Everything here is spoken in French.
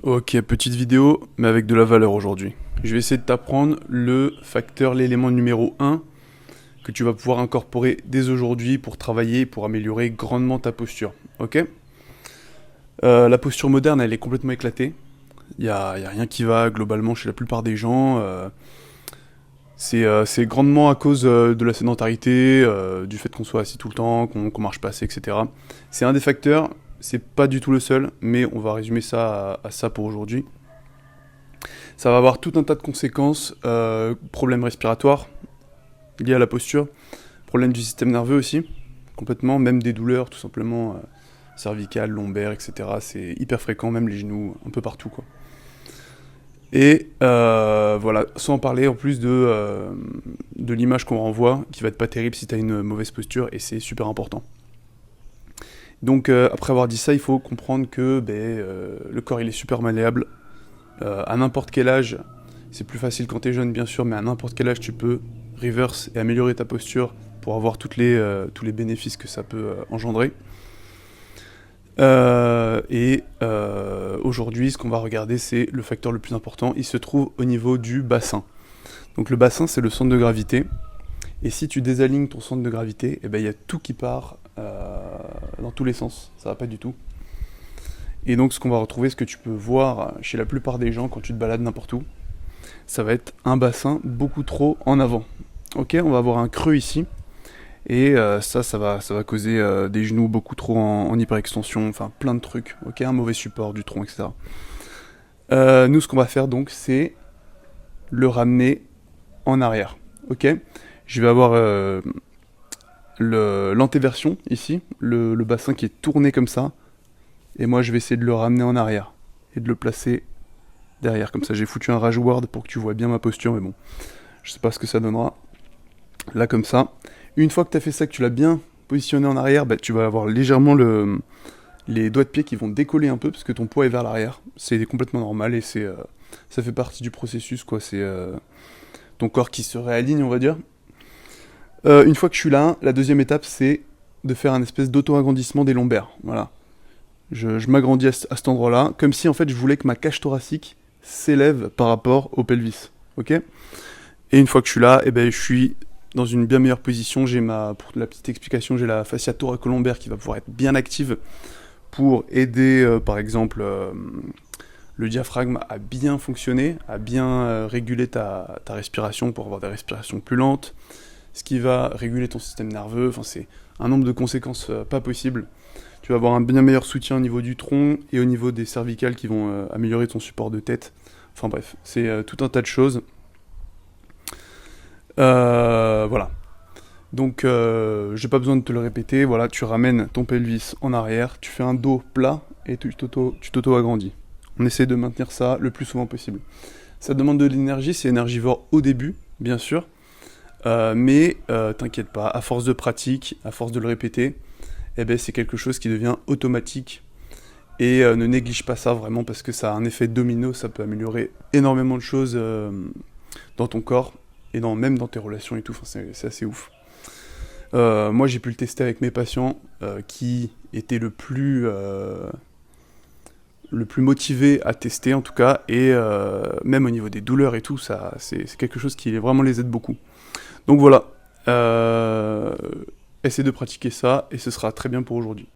Ok, petite vidéo, mais avec de la valeur aujourd'hui. Je vais essayer de t'apprendre l'élément numéro un que tu vas pouvoir incorporer dès aujourd'hui pour travailler, pour améliorer grandement ta posture. Ok. La posture moderne, elle est complètement éclatée. Y a rien qui va globalement chez la plupart des gens. C'est grandement à cause de la sédentarité, du fait qu'on soit assis tout le temps, qu'on marche pas assez, etc. C'est un des facteurs, c'est pas du tout le seul, mais on va résumer ça à ça pour aujourd'hui. Ça va avoir tout un tas de conséquences, problèmes respiratoires liés à la posture, problèmes du système nerveux aussi, complètement, même des douleurs tout simplement cervicales, lombaires, etc. C'est hyper fréquent, même les genoux, un peu partout quoi. Et voilà, sans parler en plus de l'image qu'on renvoie, qui va être pas terrible si tu as une mauvaise posture, et c'est super important. Donc après avoir dit ça, il faut comprendre que le corps il est super malléable. À n'importe quel âge, c'est plus facile quand tu es jeune bien sûr, mais à n'importe quel âge tu peux reverse et améliorer ta posture pour avoir tous les bénéfices que ça peut engendrer. Aujourd'hui, ce qu'on va regarder, c'est le facteur le plus important. Il se trouve au niveau du bassin. Donc le bassin, c'est le centre de gravité. Et si tu désalignes ton centre de gravité, il y a tout qui part dans tous les sens. Ça va pas du tout. Et donc ce qu'on va retrouver, ce que tu peux voir chez la plupart des gens quand tu te balades n'importe où, ça va être un bassin beaucoup trop en avant. Ok, on va avoir un creux ici. Et ça va causer des genoux beaucoup trop en hyperextension, enfin plein de trucs, ok, un mauvais support du tronc, etc. Nous, ce qu'on va faire donc, c'est le ramener en arrière, ok. Je vais avoir l'antéversion ici, le bassin qui est tourné comme ça, et moi je vais essayer de le ramener en arrière, et de le placer derrière, comme ça j'ai foutu un rage-ward pour que tu vois bien ma posture, mais bon, je sais pas ce que ça donnera. Là comme ça. Une fois que tu as fait ça, que tu l'as bien positionné en arrière, tu vas avoir légèrement les doigts de pied qui vont décoller un peu parce que ton poids est vers l'arrière. C'est complètement normal et ça fait partie du processus, quoi. C'est ton corps qui se réaligne, on va dire. Une fois que je suis là, la deuxième étape, c'est de faire un espèce d'auto-agrandissement des lombaires. Voilà. Je m'agrandis à cet endroit-là, comme si en fait je voulais que ma cage thoracique s'élève par rapport au pelvis. Ok. Et une fois que je suis là, je suis dans une bien meilleure position. Pour la petite explication, j'ai la fascia thoracolombaire qui va pouvoir être bien active pour aider, par exemple, le diaphragme à bien fonctionner, à bien réguler ta respiration pour avoir des respirations plus lentes, ce qui va réguler ton système nerveux. Enfin, c'est un nombre de conséquences pas possibles. Tu vas avoir un bien meilleur soutien au niveau du tronc et au niveau des cervicales qui vont améliorer ton support de tête. Enfin bref, c'est tout un tas de choses. Voilà. Donc, j'ai pas besoin de te le répéter. Voilà, tu ramènes ton pelvis en arrière, tu fais un dos plat et tu t'auto-agrandis. On essaie de maintenir ça le plus souvent possible. Ça demande de l'énergie, c'est énergivore au début, bien sûr. Mais t'inquiète pas, à force de pratique, à force de le répéter, c'est quelque chose qui devient automatique. Et ne néglige pas ça vraiment parce que ça a un effet domino, ça peut améliorer énormément de choses dans ton corps et même dans tes relations et tout, enfin, c'est assez ouf. Moi j'ai pu le tester avec mes patients qui étaient le plus motivés à tester en tout cas, et même au niveau des douleurs et tout, ça, c'est quelque chose qui vraiment les aide beaucoup. Donc voilà, essaie de pratiquer ça et ce sera très bien pour aujourd'hui.